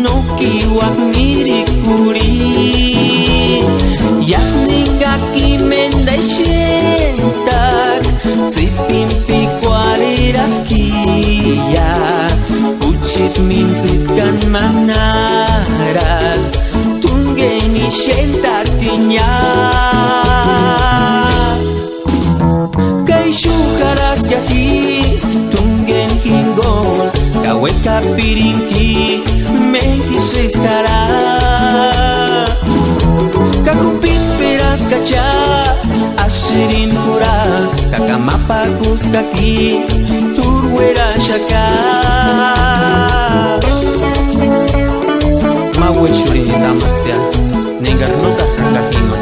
no kiwak mirikuri yasninga kimendai shentak zipimpi kuariraskiya uchit minzitkan manaras tungeni shentak tinya kai shukaras yaki tungen hingol kaweka pirinki mengisistara kakupin peras kacha ashirin kura kakamapakus kaki turwera shaka mawe shurin damastia nengar nota kakahino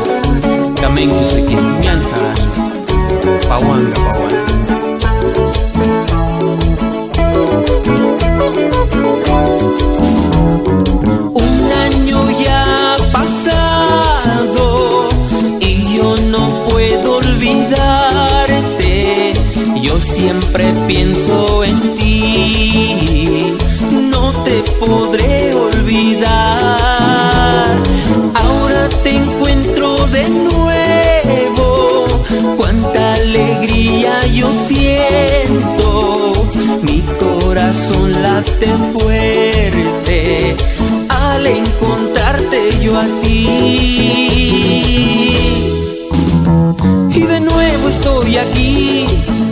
kamengusiki nyan karasu pawanga pawanga. Yo siempre pienso en ti, no te podré olvidar. Ahora te encuentro de nuevo, cuánta alegría yo siento. Mi corazón late fuerte al encontrarte yo a ti. Y de nuevo estoy aquí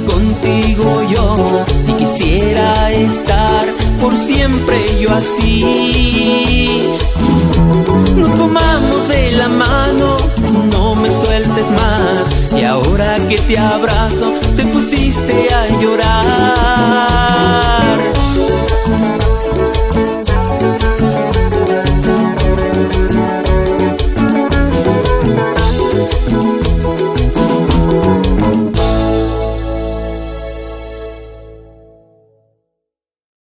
contigo yo, y quisiera estar por siempre yo así. Nos tomamos de la mano, no me sueltes más, y ahora que te abrazo te pusiste a llorar.